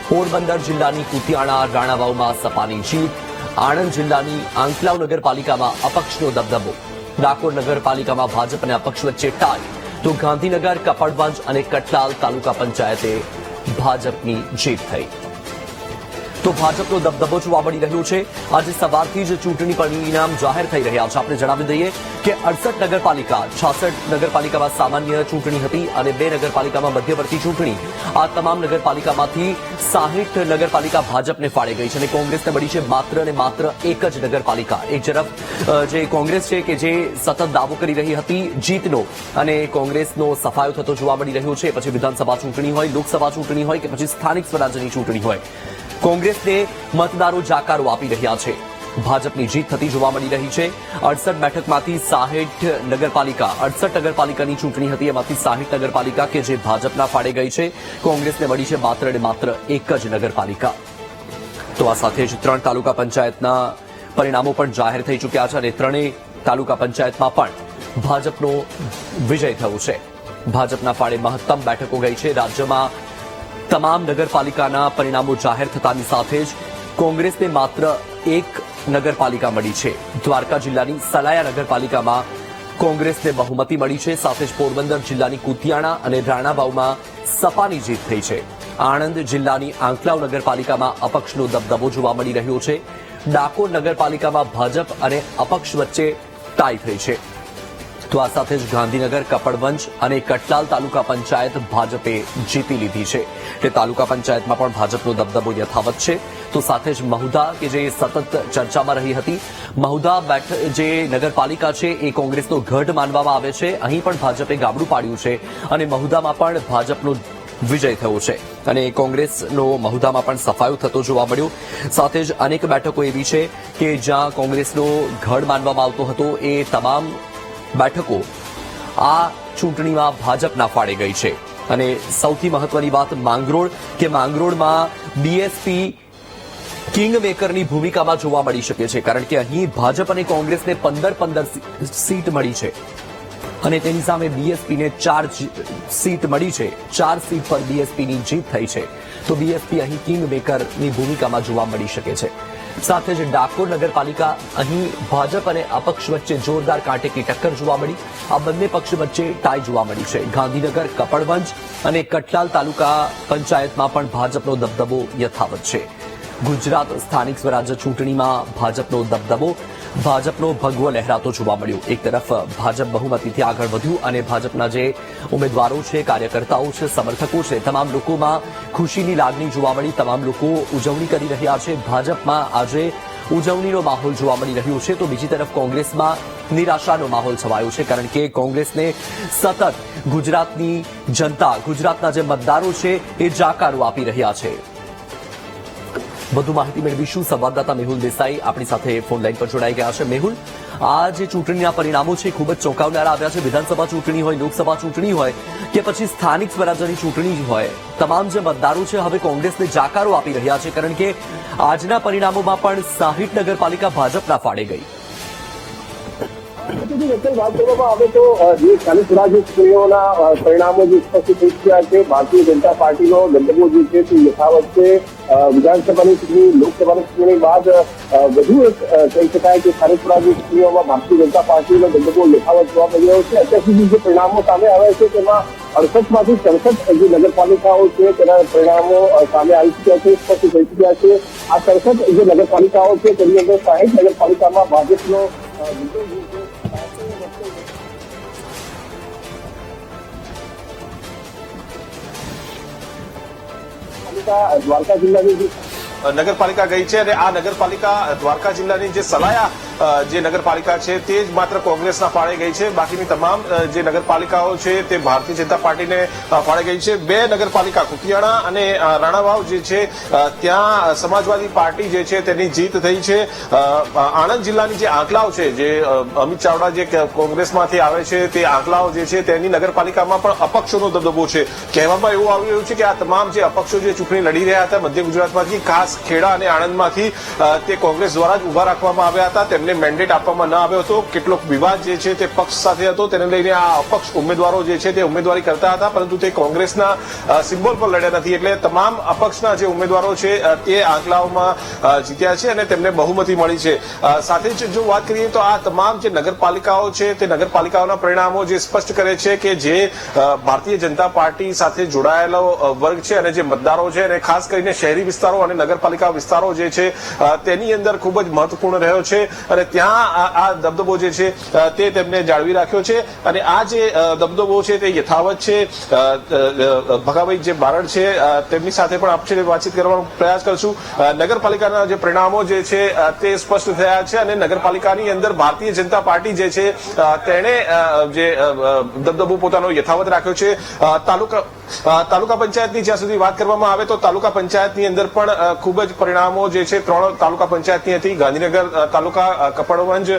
પોરબંદર જિલ્લાની કુતિયાણા રાણાવાવમાં સપાની જીત, આણંદ જિલ્લાની આંકલાવ નગરપાલિકામાં અપક્ષનો દબદબો, ડાકોર નગરપાલિકામાં ભાજપ અને અપક્ષ વચ્ચે ટાઈ, તો ગાંધીનગર, કપડવંજ અને કટલાલ તાલુકા પંચાયતે ભાજપની જીત થઈ. તો ભાજપનો દબદબો જોવા મળી રહ્યો છે. આજે સવારથી જ ચૂંટણી પરિણામ જાહેર થઈ રહ્યા છે. આપણે જણાવી દઈએ કે 68 નગરપાલિકા, 66 નગરપાલિકામાં સામાન્ય ચૂંટણી હતી અને 2 નગરપાલિકામાં મધ્યવર્તી ચૂંટણી. આ તમામ નગરપાલિકામાંથી 60 નગરપાલિકા ભાજપને ફાળે ગઈ છે અને કોંગ્રેસને મળી છે માત્ર અને માત્ર એક જ નગરપાલિકા. એક તરફ જે કોંગ્રેસ છે કે જે સતત દાવો કરી રહી હતી જીતનો અને કોંગ્રેસનો સફાયો થતો જોવા મળી રહ્યો છે. પછી વિધાનસભા ચૂંટણી હોય, લોકસભા ચૂંટણી હોય કે પછી સ્થાનિક સ્વરાજ્યની ચૂંટણી હોય, કોંગ્રેસને મતદારો જાકારો આપી રહ્યા છે. ભાજપની જીત થતી જોવા મળી રહી છે. 68 બેઠકમાંથી 60 નગરપાલિકા, 68 નગરપાલિકાની ચૂંટણી હતી, એમાંથી 60 નગરપાલિકા કે જે ભાજપના ફાળે ગઈ છે. કોંગ્રેસને મળી છે માત્ર અને માત્ર એક જ નગરપાલિકા. તો આ સાથે જ 3 તાલુકા પંચાયતના પરિણામો પણ જાહેર થઈ ચૂક્યા છે અને 3 તાલુકા પંચાયતમાં પણ ભાજપનો વિજય થયો છે. ભાજપના ફાળે મહત્તમ બેઠકો ગઈ છે. રાજ્યમાં તમામ નગરપાલિકાના પરિણામો જાહેર થતાની સાથે જ કોંગ્રેસને માત્ર એક નગરપાલિકા મળી છે. દ્વારકા જિલ્લાની સલાયા નગરપાલિકામાં કોંગ્રેસને બહુમતી મળી છે. સાથે જ પોરબંદર જિલ્લાની કુતિયાણા અને રાણાવાવમાં સપાની જીત થઈ છે. આણંદ જિલ્લાની આંકલાવ નગરપાલિકામાં અપક્ષનો દબદબો જોવા મળી રહ્યો છે. ડાકોર નગરપાલિકામાં ભાજપ અને અપક્ષ વચ્ચે ટાઈ થઈ છે. તો આ સાથે જ ગાંધીનગર, કપડવંજ અને કટલાલ તાલુકા પંચાયત ભાજપે જીતી લીધી છે. તે તાલુકા પંચાયતમાં પણ ભાજપનો દબદબો યથાવત છે. તો સાથે જ મહુધા કે જે સતત ચર્ચામાં રહી હતી, મહુધા જે નગરપાલિકા છે એ કોંગ્રેસનો ગઢ માનવામાં આવે છે. અહીં પણ ભાજપે ગાબડું પાડ્યું છે અને મહુધામાં પણ ભાજપનો વિજય થયો છે અને કોંગ્રેસનો મહુધામાં પણ સફાયો થતો જોવા મળ્યો. સાથે જ અનેક બેઠકો એવી છે કે જ્યાં કોંગ્રેસનો ગઢ માનવામાં આવતો હતો. એ તમામ બેઠકો આ ચૂંટણીમાં ભાજપના ફાળે ગઈ છે. અને સૌથી મહત્વની વાત માંગરોળ કે માંગરોળમાં બીએસપી કિંગ મેકરની ભૂમિકામાં જોવા મળી શકે છે. કારણ કે અહીં ભાજપ અને કોંગ્રેસને 15 સીટ મળી છે અને તેની સામે બીએસપીને 4 સીટ મળી છે. 4 સીટ પર બીએસપીની જીત થઈ છે. તો બીએસપી અહીં કિંગ મેકરની ભૂમિકામાં જોવા મળી શકે છે. સાથે જ ડાકોર નગરપાલિકા, અહીં ભાજપ અને અપક્ષ વચ્ચે જોરદાર કાંટેકી ટક્કર જોવા મળી. આ બંને પક્ષ વચ્ચે ટાઈ જોવા મળી છે. ગાંધીનગર, કપડવંજ અને કટલાલ તાલુકા પંચાયતમાં પણ ભાજપનો દબદબો યથાવત છે. ગુજરાત સ્થાનિક સ્વરાજ્ય ચૂંટણીમાં ભાજપનો દબદબો, ભાજપનો ભગવો લહેરાતો જોવા મળ્યો. એક તરફ ભાજપ બહુમતીથી આગળ વધ્યું અને ભાજપના જે ઉમેદવારો છે, કાર્યકર્તાઓ છે, સમર્થકો છે, તમામ લોકોમાં ખુશીની લાગણી જોવા મળી. તમામ લોકો ઉજવણી કરી રહ્યા છે. ભાજપમાં આજે ઉજવણીનો માહોલ જોવા મળી રહ્યો છે. તો બીજી તરફ કોંગ્રેસમાં નિરાશાનો માહોલ છવાયો છે. કારણ કે કોંગ્રેસને સતત ગુજરાતની જનતા, ગુજરાતના જે મતદારો છે એ જાકારો આપી રહ્યા છે. વધુ માહિતી મેળવીશું. સંવાદદાતા મેહુલ દેસાઈ આપણી સાથે ફોન લાઈન પર જોડાઈ ગયા છે. મેહુલ, આ જે ચૂંટણીના પરિણામો છે ખૂબ જ ચોંકાવનારા આવ્યા છે. વિધાનસભા ચૂંટણી હોય, લોકસભા ચૂંટણી હોય કે પછી સ્થાનિક સ્વરાજ્યની ચૂંટણી હોય, તમામ જે મતદારો છે હવે કોંગ્રેસને જાકારો આપી રહ્યા છે. કારણ કે આજના પરિણામોમાં પણ 60 નગરપાલિકા ભાજપના ફાળે ગઈ. વાત કરવામાં આવે તો જે સ્થાનિક સ્વરાજ્ય ચૂંટણીઓના પરિણામો જે સ્પષ્ટ થઈ ચૂક્યા છે. ભારતીય જનતા પાર્ટીનો દબદબો જે છે તે યથાવત છે. વિધાનસભાની ચૂંટણી, લોકસભાની ચૂંટણી બાદ વધુ એક કહી શકાય કે સ્થાનિક સ્વરાજ્ય ચૂંટણીઓમાં ભારતીય જનતા પાર્ટીનો દબદબો યથાવત જોવા મળી રહ્યો છે. અત્યાર સુધી જે પરિણામો સામે આવ્યા છે તેમાં 68માંથી 67 જે નગરપાલિકાઓ છે તેના પરિણામો સામે આવી ચૂક્યા છે, સ્પષ્ટ થઈ ચૂક્યા છે. આ 67 જે નગરપાલિકાઓ છે તેની અંદર 60 નગરપાલિકામાં ભાજપનો દ્વારકા જિલ્લાની નગરપાલિકા ગઈ છે અને આ નગરપાલિકા દ્વારકા જિલ્લાની જે સલાયા જે નગરપાલિકા છે તે જ માત્ર કોંગ્રેસના ફાળે ગઈ છે. બાકીની તમામ જે નગરપાલિકાઓ છે તે ભારતીય જનતા પાર્ટીને ફાળે ગઈ છે. 2 નગરપાલિકા કુતિયાણા અને રાણાવાવ જે છે ત્યાં સમાજવાદી પાર્ટી જે છે તેની જીત થઈ છે. આણંદ જિલ્લાની જે આંકલાવ છે, જે અમિત ચાવડા જે કોંગ્રેસમાંથી આવે છે, તે આંકલાવ જે છે તેની નગરપાલિકામાં પણ અપક્ષોનો દબદબો છે. કહેવામાં એવું આવી રહ્યું છે કે આ તમામ જે અપક્ષો જે ચૂંટણી લડી રહ્યા હતા મધ્ય ગુજરાતમાંથી, ખાસ ખેડા અને આણંદમાંથી, તે કોંગ્રેસ દ્વારા જ ઉભા રાખવામાં આવ્યા હતા. તેમને તેમને મેન્ડેટ આપવામાં ન આવ્યો હતો. કેટલોક વિવાદ જે છે તે પક્ષ સાથે હતો, તેને લઈને આ અપક્ષ ઉમેદવારો જે છે તે ઉમેદવારી કરતા હતા, પરંતુ તે કોંગ્રેસના સિમ્બોલ પર લડ્યા નથી. એટલે તમામ અપક્ષના જે ઉમેદવારો છે તે આંકલાઓમાં જીત્યા છે અને તેમને બહુમતી મળી છે. સાથે જ જો વાત કરીએ તો આ તમામ જે નગરપાલિકાઓ છે તે નગરપાલિકાઓના પરિણામો જે સ્પષ્ટ કરે છે કે જે ભારતીય જનતા પાર્ટી સાથે જોડાયેલો વર્ગ છે અને જે મતદારો છે, અને ખાસ કરીને શહેરી વિસ્તારો અને નગરપાલિકા વિસ્તારો જે છે તેની અંદર ખૂબ જ મહત્વપૂર્ણ રહ્યો છે અને ત્યાં આ દબદબો જે છે તે તેમને જાળવી રાખ્યો છે. અને આ જે દબદબો છે તે યથાવત છે. ભગાભાઈ જે બારડ છે તેમની સાથે પણ આપણે વાતચીત કરવાનો પ્રયાસ કરશું. નગરપાલિકાના જે પરિણામો જે છે તે સ્પષ્ટ થયા છે અને નગરપાલિકાની અંદર ભારતીય જનતા પાર્ટી જે છે તેણે જે દબદબો પોતાનો યથાવત રાખ્યો છે. તાલુકા પંચાયતની જ્યાં સુધી વાત કરવામાં આવે તો તાલુકા પંચાયતની અંદર પણ ખૂબ જ પરિણામો જે છે 3 તાલુકા પંચાયતની હતી. ગાંધીનગર તાલુકા, કપડવંજ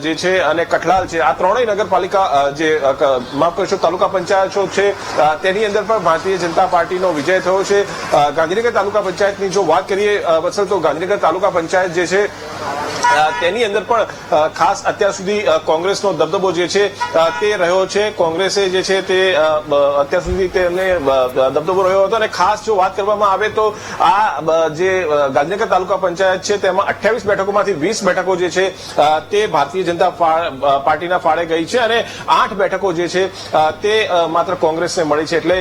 જે છે અને કઠલાલ છે, આ ત્રણેય નગરપાલિકા જે માફ કરશો તાલુકા પંચાયતો છે તેની અંદર પણ ભારતીય જનતા પાર્ટીનો વિજય થયો છે. ગાંધીનગર તાલુકા પંચાયતની જો વાત કરીએ વત્સલ, તો ગાંધીનગર તાલુકા પંચાયત જે છે તેની અંદર પણ ખાસ અત્યાર સુધી કોંગ્રેસનો દબદબો જે છે તે રહ્યો છે. કોંગ્રેસે જે છે તે અત્યાર સુધી તેમને દબદબો રહ્યો હતો અને ખાસ જો વાત કરવામાં આવે તો આ જે ગાંધીનગર તાલુકા પંચાયત છે તેમાં 28 બેઠકોમાંથી 20 બેઠકો જે છે તે ભારતીય જનતા પાર્ટીના ફાળે ગઈ છે અને 8 બેઠકો જે છે તે માત્ર કોંગ્રેસને મળી છે. એટલે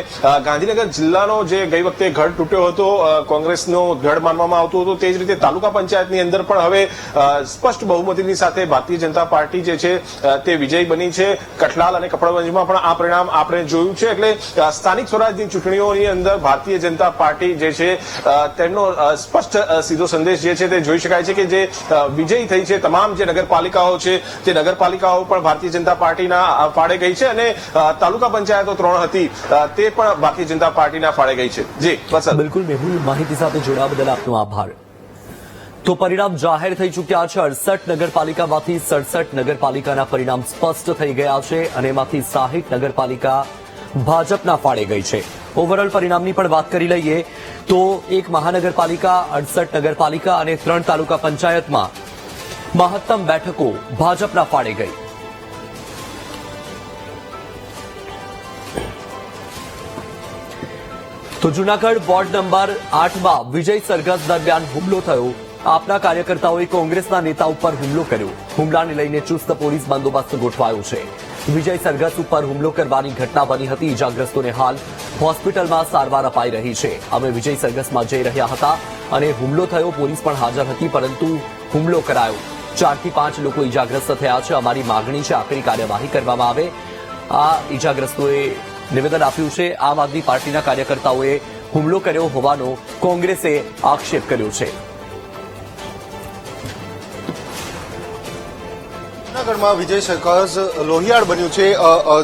ગાંધીનગર જિલ્લાનો જે ગઈ વખતે ગઢ તૂટ્યો હતો, કોંગ્રેસનો ગઢ માનવામાં આવતો હતો, તે જ રીતે તાલુકા પંચાયતની અંદર પણ હવે સ્પષ્ટ બહુમતીની સાથે ભારતીય જનતા પાર્ટી જે છે તે વિજયી બની છે. કઠલાલ અને કપડવંજમાં પણ આ પરિણામ આપણે જોયું છે. એટલે સ્થાનિક સ્વરાજની ચૂંટણીઓની અંદર ભારતીય જનતા પાર્ટી જે છે તેમનો સ્પષ્ટ સીધો સંદેશ જે છે તે જોઈ શકાય છે કે જે વિજયી થઈ છે. તમામ જે નગરપાલિકાઓ છે તે નગરપાલિકાઓ પણ ભારતીય જનતા પાર્ટીના ફાળે ગઈ છે અને તાલુકા પંચાયતો 3 હતી તે પણ ભારતીય જનતા પાર્ટીના ફાળે ગઈ છે. જી વત્સલ. બિલકુલ મેહુલ, માહિતી સાથે જોડાવા બદલ આપનો આભાર. તો પરિણામ જાહેર થઈ ચૂક્યા છે. 68 નગરપાલિકામાંથી 67 નગરપાલિકાના પરિણામ સ્પષ્ટ થઈ ગયા છે અને એમાંથી 60 નગરપાલિકા ભાજપના ફાળે ગઈ છે. ઓવરઓલ પરિણામની પણ વાત કરી લઈએ તો એક મહાનગરપાલિકા, 68 નગરપાલિકા અને 3 તાલુકા પંચાયતમાં મહત્તમ બેઠકો ભાજપના ફાળે ગઈ. તો જૂનાગઢ વોર્ડ નંબર 8માં વિજય સરઘસ દરમિયાન હુમલો થયો. આપના કાર્યકર્તાઓએ કોંગ્રેસના નેતા ઉપર હુમલો કર્યો. હુમલાને લઈને ચુસ્ત પોલીસ બંદોબસ્ત ગોઠવાયો છે. વિજય સરઘસ ઉપર હુમલો કરવાની ઘટના બની હતી. ઇજાગ્રસ્તોને હાલ હોસ્પિટલમાં સારવાર અપાઈ રહી છે. અમે વિજય સરઘસમાં જઈ રહ્યા હતા અને હુમલો થયો. પોલીસ પણ હાજર હતી પરંતુ હુમલો કરાયો. 4 થી 5 લોકો ઇજાગ્રસ્ત થયા છે. અમારી માગણી છે આખરી કાર્યવાહી કરવામાં આવે. આ ઇજાગ્રસ્તોએ નિવેદન આપ્યું છે. આમ આદમી પાર્ટીના કાર્યકર્તાઓએ હુમલો કર્યો હોવાનો કોંગ્રેસે આક્ષેપ કર્યો છે. જૂનાગઢમાં વિજય સરઘસ લોહિયાળ બન્યું છે.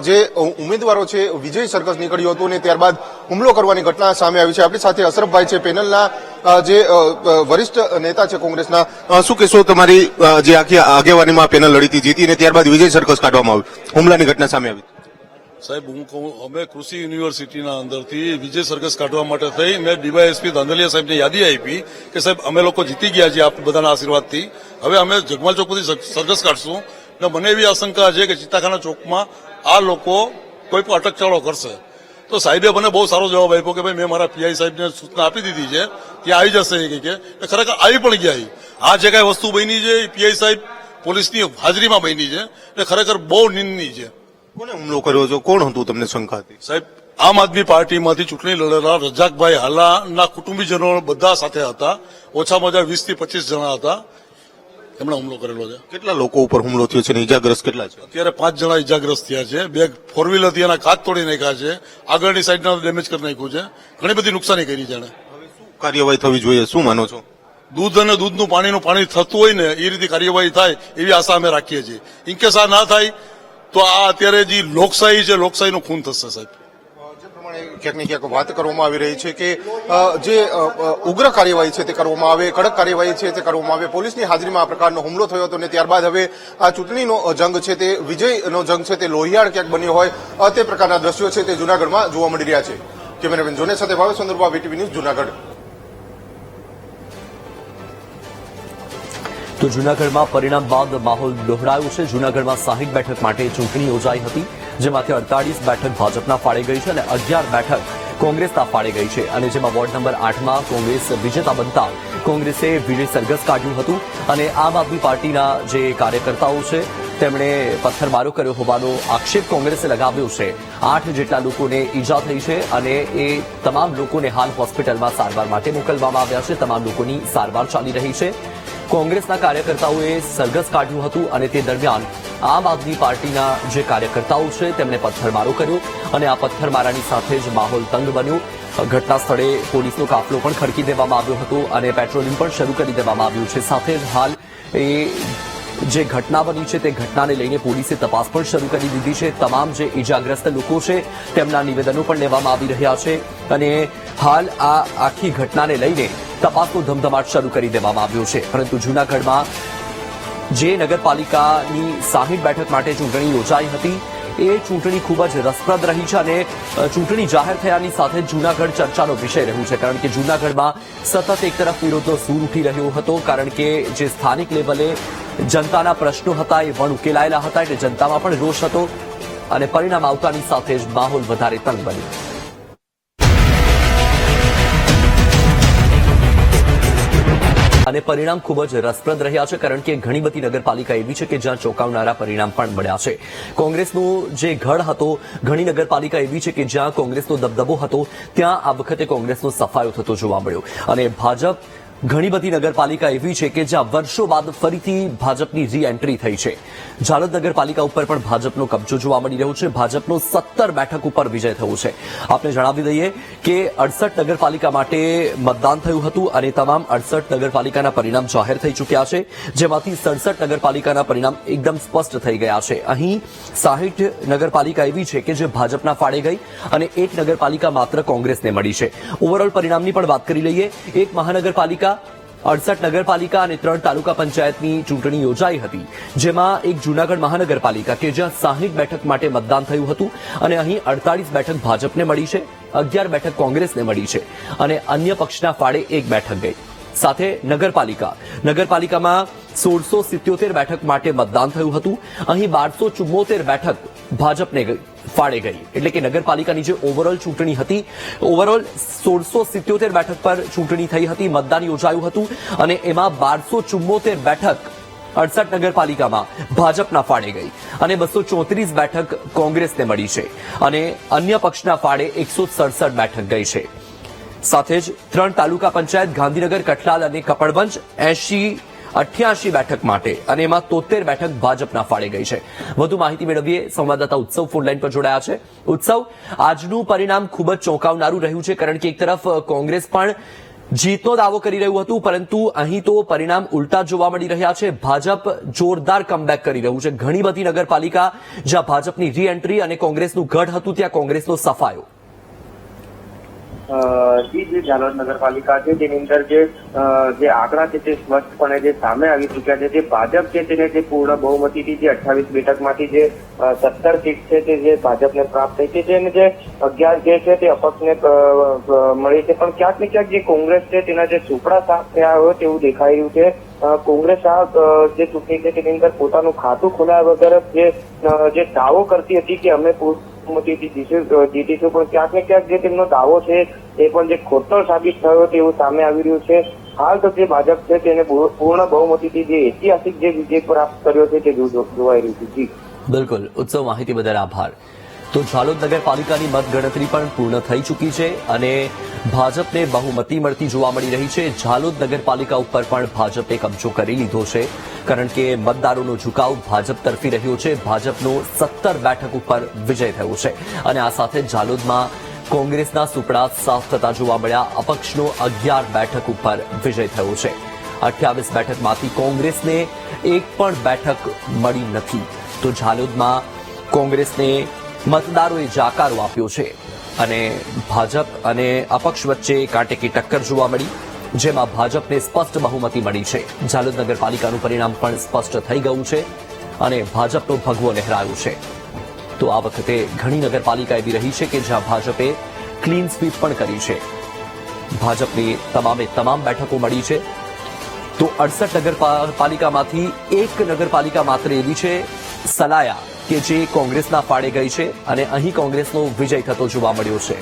જે ઉમેદવારો છે વિજય સરઘસ નીકળ્યું હતું ને ત્યારબાદ હુમલો કરવાની ઘટના સામે આવી છે. આપણી સાથે અશરફભાઈ છે, પેનલના જે વરિષ્ઠ નેતા છે કોંગ્રેસના. શું કહેશો, તમારી જે આખી આગેવાનીમાં પેનલ લડીતી જીતી અને ત્યારબાદ વિજય સરઘસ કાઢવામાં આવ્યું, હુમલાની ઘટના સામે આવી? સાહેબ, હું કહું, અમે કૃષિ યુનિવર્સિટીના અંદરથી વિજય સરઘસ કાઢવા માટે થઈ મેં ડીવાયએસપી ધાંધલિયા સાહેબને યાદી આપી કે સાહેબ અમે લોકો જીતી ગયા છીએ આપ બધાના આશીર્વાદથી, હવે અમે જગમાલ ચોક સુધી સરઘસ કાઢશું. ને મને એવી આશંકા છે કે ચિત્તાખાના ચોકમાં આ લોકો કોઈ પણ અટકચાળો કરશે. તો સાહેબે મને બહુ સારો જવાબ આપ્યો કે ભાઈ મેં મારા પીઆઈ સાહેબને સૂચના આપી દીધી છે, ત્યાં આવી જશે કે ખરેખર આવી પણ ગયા. આ જે કાંઈ વસ્તુ બની છે પીઆઈ સાહેબ પોલીસની હાજરીમાં બની છે એ ખરેખર બહુ નિંદનીય છે. કોને હુમલો કર્યો છે, કોણ હતું, તમને શંકા હતી? સાહેબ, આમ આદમી પાર્ટીમાંથી ચૂંટણી લડેલા રજાકભાઈ હાલાના કુટુંબીજનો બધા સાથે હતા. ઓછામાં ઓછા 20 થી 25 જણા હતા. એમણે હુમલો કરેલો છે. કેટલા લોકો ઉપર હુમલો થયો છે અને ઇજાગ્રસ્ત કેટલા છે? અત્યારે 5 જણા ઇજાગ્રસ્ત થયા છે. 2 ફોર વ્હીલર હતી એના કાચ તોડી નાખ્યા છે. આગળની સાઈડના ડેમેજ કરી નાખ્યું છે. ઘણી બધી નુકસાની કરી છે. કાર્યવાહી થવી જોઈએ, શું માનો છો? દૂધ અને દૂધનું પાણી થતું હોય ને એ રીતે કાર્યવાહી થાય એવી આશા અમે રાખીએ છીએ. ઇનકેસ આ ના થાય તો આ અત્યારે જે લોકશાહી છે લોકશાહીનું ખૂન થશે. સાહેબ, જે પ્રમાણે ક્યાંક ને ક્યાંક વાત કરવામાં આવી રહી છે કે જે ઉગ્ર કાર્યવાહી છે તે કરવામાં આવે, કડક કાર્યવાહી છે તે કરવામાં આવે. પોલીસની હાજરીમાં આ પ્રકારનો હુમલો થયો હતો અને ત્યારબાદ હવે આ ચૂંટણીનો જંગ છે તે વિજયનો જંગ છે તે લોહિયાળ ક્યાંક બન્યો હોય તે પ્રકારના દ્રશ્યો છે તે જૂનાગઢમાં જોવા મળી રહ્યા છે. કેમેરામેન જોને સાથે ભાવેશ ચંદ્રબા, વીટીવી ન્યૂઝ, જૂનાગઢ. તો જૂનાગઢમાં પરિણામ બાદ માહોલ દોહરાયો છે. જૂનાગઢમાં 60 બેઠક માટે ચૂંટણી યોજાઈ હતી, જેમાંથી 48 બેઠક ભાજપના ફાળે ગઈ છે અને 11 બેઠક કોંગ્રેસના ફાળે ગઈ છે. અને જેમાં વોર્ડ નંબર 8માં કોંગ્રેસ વિજેતા બનતા કોંગ્રેસે વિજય સરઘસ કાઢ્યું હતું અને આમ આદમી પાર્ટીના જે કાર્યકર્તાઓ છે તેમણે પથ્થરમારો કર્યો હોવાનો આક્ષેપ કોંગ્રેસે લગાવ્યો છે. 8 જેટલા લોકોને ઈજા થઈ છે અને એ તમામ લોકોને હાલ હોસ્પિટલમાં સારવાર માટે મોકલવામાં આવ્યા છે. તમામ લોકોની સારવાર ચાલી રહી છે. કોંગ્રેસના કાર્યકર્તાઓએ સરઘસ કાઢ્યું હતું અને તે દરમિયાન આમ આદમી પાર્ટીના જે કાર્યકર્તાઓ છે તેમણે પથ્થરમારો કર્યો અને આ પથ્થરમારાની સાથે જ માહોલ તંગ બન્યો. ઘટના સ્થળે પોલીસનો કાફલો પણ ખડકી દેવામાં આવ્યો હતો અને પેટ્રોલિંગ પણ શરૂ કરી દેવામાં આવ્યું છે. સાથે જ હાલ એ જે ઘટના બની છે તે ઘટનાને લઈને પોલીસે તપાસ પણ શરૂ કરી દીધી છે. તમામ જે ઈજાગ્રસ્ત લોકો છે તેમના નિવેદનો પણ લેવામાં આવી રહ્યા છે અને હાલ આ આખી ઘટનાને લઈને તપાસનો ધમધમાટ શરૂ કરી દેવામાં આવ્યો છે. પરંતુ જૂનાગઢમાં જે નગરપાલિકાની 60 બેઠક માટે ચૂંટણી યોજાઈ હતી એ ચૂંટણી ખૂબ જ રસપ્રદ રહી છે અને ચૂંટણી જાહેર થયાની સાથે જૂનાગઢ ચર્ચાનો વિષય રહ્યું છે. કારણ કે જૂનાગઢમાં સતત એક તરફ વિરોધનો સૂર ઉઠી રહ્યો હતો, કારણ કે જે સ્થાનિક લેવલે જનતાના પ્રશ્નો હતા એ પણ ઉકેલાયેલા હતા એટલે જનતામાં પણ રોષ હતો અને પરિણામ આવતાની સાથે જ માહોલ વધારે તંગ બન્યો. અને પરિણામ ખૂબ જ રસપ્રદ રહ્યા છે, કારણ કે ઘણી બધી નગરપાલિકા એવી છે કે જ્યાં ચોંકાવનારા પરિણામ પણ મળ્યા છે. કોંગ્રેસનો જે ગઢ હતો, ઘણી નગરપાલિકા એવી છે કે જ્યાં કોંગ્રેસનો દબદબો હતો ત્યાં આ વખતે કોંગ્રેસનો સફાયો થતો જોવા મળ્યો. અને ભાજપ ઘણી બધી નગરપાલિકા એવી છે કે જ્યાં વર્ષો બાદ ફરીથી ભાજપની રી એન્ટ્રી થઈ છે. ઝાલોદ નગરપાલિકા ઉપર પણ ભાજપનો કબજો જોવા મળી રહ્યો છે. ભાજપનો 17 બેઠક ઉપર વિજય થયો છે. આપને જણાવી દઈએ કે 68 નગરપાલિકા માટે મતદાન થયું હતું અને તમામ 68 નગરપાલિકાના પરિણામ જાહેર થઈ ચૂક્યા છે, જેમાંથી 67 નગરપાલિકાના પરિણામ એકદમ સ્પષ્ટ થઈ ગયા છે. અહીં 60 નગરપાલિકા એવી છે કે જે ભાજપના ફાળે ગઈ અને 1 નગરપાલિકા માત્ર કોંગ્રેસને મળી છે. ઓવરઓલ પરિણામની પણ વાત કરી લઈએ. એક મહાનગરપાલિકા, 68 નગરપાલિકા અને 3 તાલુકા પંચાયતની ચૂંટણી યોજાઈ હતી, જેમાં એક જૂનાગઢ મહાનગરપાલિકા કે જ્યાં 60 બેઠક માટે મતદાન થયું હતું અને અહીં 48 બેઠક ભાજપને મળી છે, 11 બેઠક કોંગ્રેસને મળી છે અને અન્ય પક્ષના ફાળે 1 બેઠક ગઈ. સાથે નગરપાલિકામાં 1677 બેઠક માટે મતદાન થયું હતું. અહીં 1274 બેઠક ભાજપને ફાળે ગઈ. એટલે કે નગરપાલિકાની જે ઓવરઓલ ચૂંટણી હતી, ઓવરઓલ 1677 બેઠક પર ચૂંટણી થઈ હતી, મતદાન યોજાયું હતું અને એમાં 1274 બેઠક 68 નગરપાલિકામાં ભાજપના ફાળે ગઈ અને 234 બેઠક કોંગ્રેસને મળી છે અને અન્ય પક્ષના ફાળે 167 બેઠક ગઈ છે. સાથે જ 3 તાલુકા પંચાયત ગાંધીનગર, કઠલાલ અને કપડવંજ 88 બેઠક માટે અને એમાં 73 બેઠક ભાજપના ફાળે ગઈ છે. વધુ માહિતી મેળવીએ. સંવાદદાતા ઉત્સવ ફોનલાઈન પર જોડાયા છે. ઉત્સવ, આજનું પરિણામ ખૂબ જ ચોંકાવનારું રહ્યું છે, કારણ કે એક તરફ કોંગ્રેસ પણ જીતનો દાવો કરી રહ્યું હતું, પરંતુ અહીં તો પરિણામ ઉલટા જોવા મળી રહ્યા છે. ભાજપ જોરદાર કમબેક કરી રહ્યું છે. ઘણી બધી નગરપાલિકા જ્યાં ભાજપની રી એન્ટ્રી અને કોંગ્રેસનું ગઢ હતું ત્યાં કોંગ્રેસનો સફાયો. જે ઝાલોદ નગરપાલિકા છે તેની અંદર જે આંકડા છે તે સ્પષ્ટપણે જે સામે આવી ચૂક્યા છે. જે ભાજપ છે તેને જે પૂર્ણ બહુમતીથી જે 28 બેઠકમાંથી જે 17 સીટ છે તે જે ભાજપને પ્રાપ્ત થઈ છે અને જે 11 જે છે તે અપક્ષને મળી છે. પણ ક્યાંક ને ક્યાંક જે કોંગ્રેસ છે તેના જે સુપડા સાફ થયા હોય તેવું દેખાઈ રહ્યું છે. કોંગ્રેસ આ જે ચૂંટણી છે તેની અંદર પોતાનું ખાતું ખોલાયા વગર જે દાવો કરતી હતી કે અમે જીતીશું, પણ ક્યાંક ને ક્યાંક જે તેમનો દાવો છે એ પણ જે ખોટો સાબિત થયો તેવું સામે આવી રહ્યું છે. હાલ તો જે ભાજપ છે તેને પૂર્ણ બહુમતીથી જે ઐતિહાસિક જે વિજય પ્રાપ્ત કર્યો છે તે જોવાઈ રહ્યું છે. બિલકુલ ઉત્સવ, માહિતી બદલ આભાર. તો ઝાલોદ નગરપાલિકાની મતગણતરી પણ પૂર્ણ થઈ ચૂકી છે અને ભાજપને બહુમતી મળતી જોવા મળી રહી છે. ઝાલોદ નગરપાલિકા ઉપર પણ ભાજપે કબજો કરી લીધો છે, કારણ કે મતદારોનો ઝુકાવ ભાજપ તરફી રહ્યો છે. ભાજપનો 17 બેઠક ઉપર વિજય થયો છે અને આ સાથે ઝાલોદમાં કોંગ્રેસના સુપડા સાફ થતા જોવા મળ્યા. અપક્ષનો 11 બેઠક ઉપર વિજય થયો છે. 28 બેઠકમાંથી કોંગ્રેસને એક પણ બેઠક મળી નથી. તો ઝાલોદમાં કોંગ્રેસને મતદારોએ જાકારો આપ્યો છે અને ભાજપ અને અપક્ષ વચ્ચે કાંટેકી ટક્કર જોવા મળી, જેમાં ભાજપને સ્પષ્ટ બહુમતી મળી છે. ઝાલોદ નગરપાલિકાનું પરિણામ પણ સ્પષ્ટ થઈ ગયું છે અને ભાજપનો ભગવો લહેરાયો છે. તો આ વખતે ઘણી નગરપાલિકા એવી રહી છે કે જ્યાં ભાજપે ક્લીન સ્વીપ પણ કરી છે. ભાજપની તમામે તમામ બેઠકો મળી છે. તો 68 નગરપાલિકામાંથી એક નગરપાલિકા માત્ર એવી છે સલાયા કે જે કોંગ્રેસના ફાળે ગઈ છે અને અહીં કોંગ્રેસનો વિજય થતો જોવા મળ્યો છે.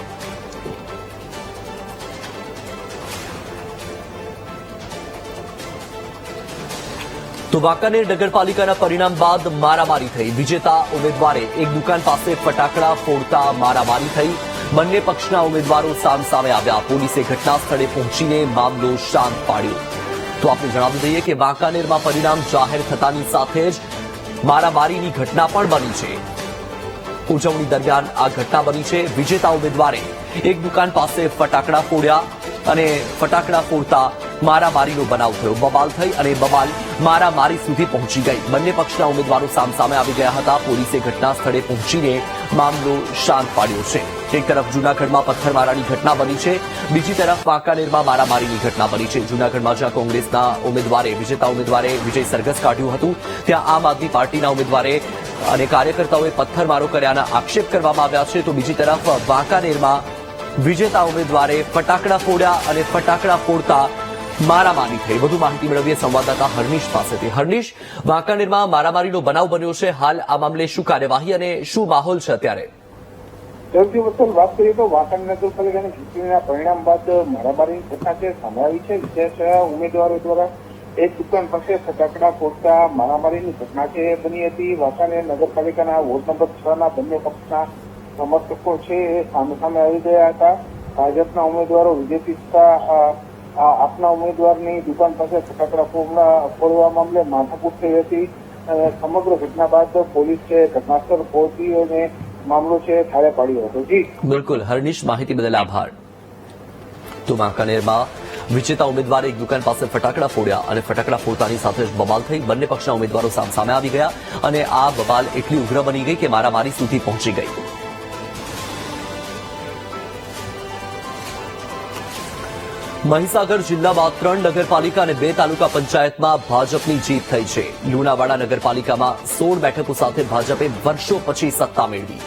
તો વાંકાનેર નગરપાલિકાના પરિણામ બાદ મારામારી થઈ. વિજેતા ઉમેદવારે એક દુકાન પાસે ફટાકડા ફોડતા મારામારી થઈ. બંને પક્ષના ઉમેદવારો સામસામે આવ્યા. પોલીસે ઘટના સ્થળે પહોંચીને મામલો શાંત પાડ્યો. તો આપણે જણાવી દઈએ કે વાંકાનેરમાં પરિણામ જાહેર થતાની સાથે જ મારામારીની ઘટના પણ બની છે. ઉજવણી દરમિયાન આ ઘટના બની છે. વિજેતા ઉમેદવારે એક દુકાન પાસે ફટાકડા ફોડ્યા અને ફટાકડા ફોડતા મારામારીનો બનાવ થયો. બબાલ થઈ અને બબાલ મારામારી સુધી પહોંચી ગઈ. બંને પક્ષના ઉમેદવારો સામસામે આવી ગયા હતા. પોલીસે ઘટના સ્થળે પહોંચીને મામલો શાંત પાડ્યો છે. એક તરફ જૂનાગઢમાં પથ્થરમારાની ઘટના બની છે, બીજી તરફ વાંકાનેરમાં મારામારીની ઘટના બની છે. જૂનાગઢમાં જ્યાં કોંગ્રેસના ઉમેદવારે વિજેતા ઉમેદવારે વિજય સરઘસ કાઢ્યું હતું, ત્યાં આમ આદમી પાર્ટીના ઉમેદવારે અને કાર્યકર્તાઓએ પથ્થરમારો કર્યાના આક્ષેપ કરવામાં આવ્યા છે. તો બીજી તરફ વાંકાનેરમાં વિજેતા ઉમેદવારે ફટાકડા ફોડ્યા અને ફટાકડા ફોડતા મારામારી થઈ. વધુ માહિતી મેળવીએ સંવાદદાતા હર્નિશ પાસેથી. હર્નિશ, વાંકાનેરમાં મારામારીનો બનાવ બન્યો છે. હાલ આ મામલે શું કાર્યવાહી અને શું માહોલ છે અત્યારે? સૌથી વધુ વાત કરીએ તો વાંકાનેર નગરપાલિકાની ચૂંટણીના પરિણામ બાદ મારામારીની ઘટના છે સામે આવી છે. વિશેષ ઉમેદવારો દ્વારા એક દુકાન પાસે ફટાકડા ફોડતા મારામારીની ઘટના છે બની હતી. વાંકાનેર નગરપાલિકાના વોર્ડ નંબર 6 ના બંને પક્ષના સમર્થકો છે એ સામે સામે આવી ગયા હતા. ભાજપના ઉમેદવારો વિજયસિંહ આપના ઉમેદવારની દુકાન પાસે ફટાકડા ફોડવા મામલે માથાકૂટ થઈ હતી. સમગ્ર ઘટના બાદ પોલીસ છે ઘટનાસ્થળ પહોંચી અને મામલો છે ઠારે પાડ્યો હતો. જી બિલકુલ હર્નિશ, માહિતી બદલ આભાર. તો વાંકાનેરમાં વિજેતા ઉમેદવારે એક દુકાન પાસે ફટાકડા ફોડ્યા અને ફટાકડા ફોડતાની સાથે જ બબાલ થઈ. બંને પક્ષના ઉમેદવારો સામસામે આવી ગયા અને આ બબાલ એટલી ઉગ્ર બની ગઈ કે મારામારી સુધી પહોંચી ગઈ. મહીસાગર જિલ્લામાં 3 નગરપાલિકા અને 2 તાલુકા પંચાયતમાં ભાજપની જીત થઈ છે. લુણાવાડા નગરપાલિકામાં 16 બેઠકો સાથે ભાજપે વર્ષો પછી સત્તા મેળવી.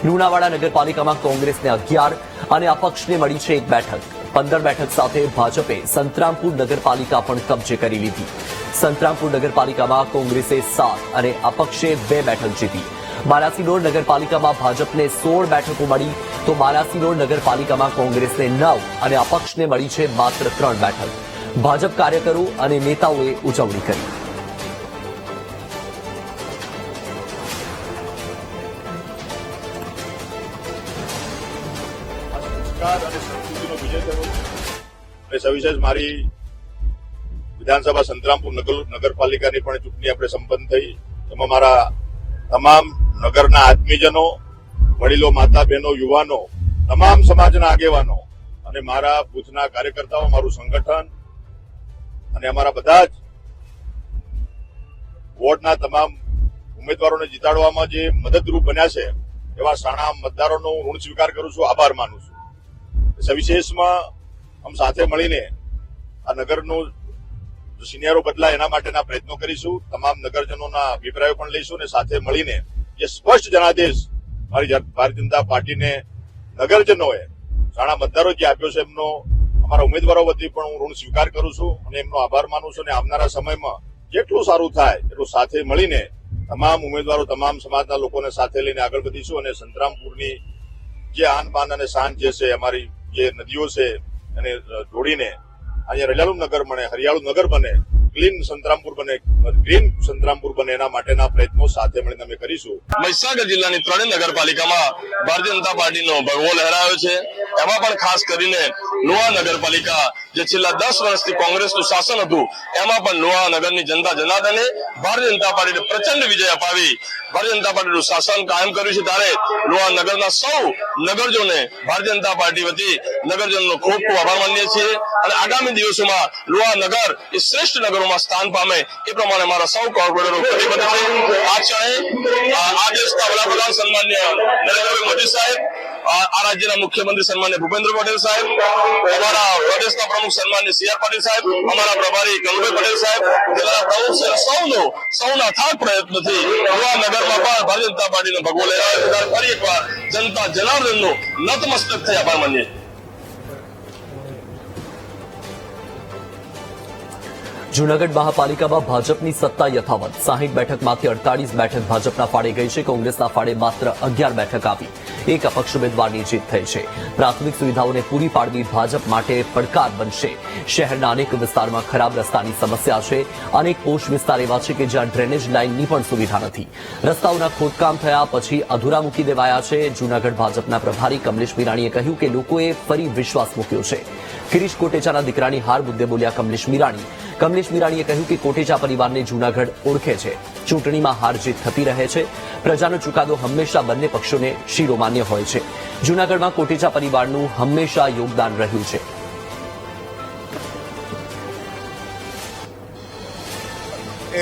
લુણાવાડા નગરપાલિકામાં કોંગ્રેસને 11 અને અપક્ષને મળી છે 1 બેઠક. 15 બેઠક સાથે ભાજપે સંતરામપુર નગરપાલિકા પણ કબજે કરી લીધી. સંતરામપુર નગરપાલિકામાં કોંગ્રેસે 7 અને અપક્ષે 2 બેઠક જીતી. બાલાસિનોર નગરપાલિકામાં ભાજપને 16 બેઠકો મળી, તો બાલાસિનોર નગરપાલિકામાં કોંગ્રેસને 9 અને અપક્ષને મળી છે માત્ર 3 બેઠક. ભાજપ કાર્યકરો અને નેતાઓએ ઉજવણી કરી. સવિશેષ મારી વિધાનસભા સંતરામપુર નગરપાલિકાની પણ ચૂંટણી આપણે સંપન્ન થઈ. એમાં મારા તમામ નગરના આત્મીજનો, વડીલો, માતા બહેનો, યુવાનો, તમામ સમાજના આગેવાનો અને મારા બૂથના કાર્યકર્તાઓ, મારું સંગઠન અને અમારા બધા જ વોર્ડના તમામ ઉમેદવારોને જીતાડવામાં જે મદદરૂપ બન્યા છે એવા સાણા મતદારોનો હું ઋણ સ્વીકાર કરું છું, આભાર માનું છું. સવિશેષમાં हम સાથે મળીને આ નગરનું સિનિયરો બદલાય એના માટેના પ્રયત્નો કરીશું. તમામ નગરજનોના અભિપ્રાયો પણ લઈશું અને સાથે મળીને જે સ્પષ્ટ જનાદેશ મારી ભારતીય જનતા પાર્ટીને નગરજનોએ, સાણા મતદારો જે આપ્યો છે એમનો અમારા ઉમેદવારો વતી પણ હું ઋણ સ્વીકાર કરું છું અને એમનો આભાર માનું છું. અને આવનારા સમયમાં જેટલું સારું થાય એટલું સાથે મળીને તમામ ઉમેદવારો, તમામ સમાજના લોકોને સાથે લઈને આગળ વધીશું અને સંતરામપુરની જે આન બાન અને શાન જે છે, અમારી જે નદીઓ છે એને જોડીને અહીંયા રજાળુ નગર બને, હરિયાળુ નગર બને, ક્લીન સંતરામપુર બને, ગ્રીન સંતરામપુર બને, એના માટેના પ્રયત્નો સાથે મળીને અમે કરીશું. મહીસાગર જિલ્લાની 3 નગરપાલિકામાં ભારતીય જનતા પાર્ટીનો ભગવો લહેરાયો છે. એમાં પણ ખાસ કરીને લુણા નગરપાલિકા જે છેલ્લા 10 વર્ષથી કોંગ્રેસનું શાસન હતું, એમાં પણ લુણા નગરની જનતા જનાર્દને ભારતીય જનતા પાર્ટીને પ્રચંડ વિજય અપાવી ભારતીય જનતા પાર્ટીનું શાસન કાયમ કર્યું છે. ત્યારે લુણા નગરના સૌ નગરજનોને ભારતીય જનતા પાર્ટી વતી નગરજનોનો ખૂબ ખૂબ આભાર માનીએ છીએ અને આગામી દિવસોમાં લુણા નગર એ શ્રેષ્ઠ નગરોમાં સ્થાન પામે એ પ્રમાણે મારા સૌ કોર્પોરેટરો પ્રતિબદ્ધ છે. આ ક્ષણે આ દેશના વડાપ્રધાન સન્માન્ય નરેન્દ્રભાઈ મોદી સાહેબ, આ રાજ્યના મુખ્યમંત્રી સન્માન્ય ભૂપેન્દ્ર પટેલ સાહેબ, અમારા પ્રદેશના પ્રમુખ સન્માન્ય CR પાટીલ સાહેબ, અમારા પ્રભારી કનુભાઈ પટેલ સાહેબ, જિલ્લાના પ્રમુખ સૌના અથાગ પ્રયત્નથી લુણા નગરમાં પણ ભારતીય જનતા પાર્ટીનો ભગવો લહેરાયો છે. ફરી એકવાર જનતા જનાર્દનનો નતમસ્તક થઈ આભાર માનીએ. જૂનાગઢ મહાપાલિકામાં ભાજપની સત્તા યથાવત 60 બેઠકમાંથી 48 બેઠક ભાજપના ફાળે ગઈ છે. કોંગ્રેસના ફાળે માત્ર 11 બેઠક આવી. એક અપક્ષ ઉમેદવારની જીત થઈ છે. પ્રાથમિક સુવિધાઓને પૂરી પાડવી ભાજપ માટે પડકાર બનશે. શહેરના અનેક વિસ્તારમાં ખરાબ રસ્તાની સમસ્યા છે. અનેક પોશ વિસ્તાર એવા છે કે જ્યાં ડ્રેનેજ લાઇનની પણ સુવિધા નથી. રસ્તાઓના ખોદકામ થયા પછી અધૂરા મૂકી દેવાયા છે. જૂનાગઢ ભાજપના પ્રભારી કમલેશ મીરાણીએ કહ્યું કે લોકોએ ફરી વિશ્વાસ મૂક્યો છે. ગિરીશ કોટેચાના દીકરાની હાર મુદ્દે બોલ્યા કમલેશ મીરાણી. કમલેશ મીરાણીએ કહ્યું કે કોટેચા પરિવારને જૂનાગઢ ઓળખે છે. ચૂંટણીમાં હાર જીત થતી રહે છે. પ્રજાનો ચુકાદો હંમેશા બંને પક્ષોને શિરોમાન્ય હોય છે. જૂનાગઢમાં કોટેચા પરિવારનું હંમેશા યોગદાન રહ્યું છે.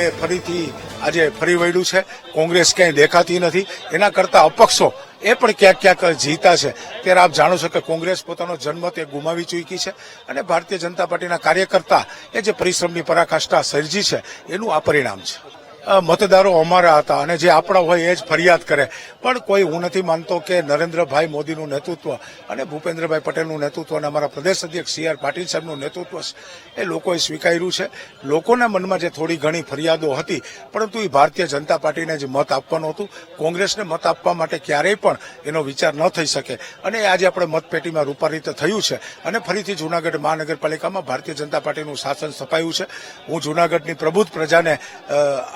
એ ફરીથી આજે ફરી વળ્યું છે. કોંગ્રેસ ક્યાંય દેખાતી નથી. એના કરતા અપક્ષો એ પણ ક્યાંક ક્યાંક જીતા છે. ત્યારે આપ જાણો છો કે કોંગ્રેસ પોતાનો જનમત એ ગુમાવી ચૂકી છે અને ભારતીય જનતા પાર્ટીના કાર્યકર્તા એ જે પરિશ્રમની પરાકાષ્ઠા સર્જી છે એનું આ પરિણામ છે. મતદારો અમારા હતા અને જે આપણા હોય એ જ ફરિયાદ કરે. પણ કોઈ હું નથી માનતો કે નરેન્દ્રભાઈ મોદીનું નેતૃત્વ અને ભૂપેન્દ્રભાઈ પટેલનું નેતૃત્વ અને અમારા પ્રદેશ અધ્યક્ષ સી આર પાટીલ સાહેબનું નેતૃત્વ એ લોકોએ સ્વીકાર્યું છે. લોકોના મનમાં જે થોડી ઘણી ફરિયાદો હતી પરંતુ એ ભારતીય જનતા પાર્ટીને જે મત આપવાનું હતું, કોંગ્રેસને મત આપવા માટે ક્યારેય પણ એનો વિચાર ન થઈ શકે અને આજે આપણે મતપેટીમાં રૂપાંતરિત થયું છે અને ફરીથી જૂનાગઢ મહાનગરપાલિકામાં ભારતીય જનતા પાર્ટીનું શાસન સ્થપાયું છે. હું જૂનાગઢની પ્રબુદ્ધ પ્રજાને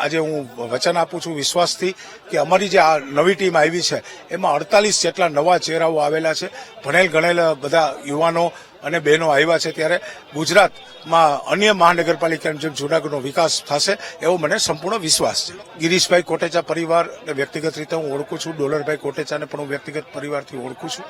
આજે હું વચન આપું છું વિશ્વાસથી કે અમારી જે આ નવી ટીમ આવી છે એમાં 48 જેટલા નવા ચહેરાઓ આવેલા છે. ભણેલ ગણેલ બધા યુવાનો અને બહેનો આવ્યા છે. ત્યારે ગુજરાતમાં અન્ય મહાનગરપાલિકાની જેમ જૂનાગઢનો વિકાસ થશે એવો મને સંપૂર્ણ વિશ્વાસ છે. ગિરીશભાઈ કોટેચા પરિવારને વ્યક્તિગત રીતે હું ઓળખું છું. ડોલરભાઈ કોટેચાને પણ હું વ્યક્તિગત પરિવારથી ઓળખું છું.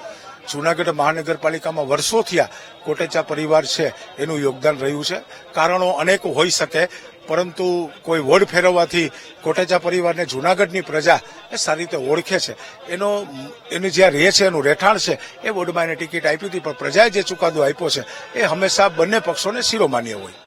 જૂનાગઢ મહાનગરપાલિકામાં વર્ષોથી આ કોટેચા પરિવાર છે એનું યોગદાન રહ્યું છે. કારણો અનેક હોઈ શકે પરંતુ કોઈ વોર્ડ ફેરવવાથી કોટેચા પરિવારને જૂનાગઢની પ્રજા એ સારી રીતે ઓળખે છે. એનું જ્યાં રહે છે એનું રહેઠાણ છે એ વોર્ડમાં એને ટિકિટ આપી હતી. પણ પ્રજાએ જે ચુકાદો આપ્યો છે એ હંમેશા બંને પક્ષોને શિરોમાન્ય હોય.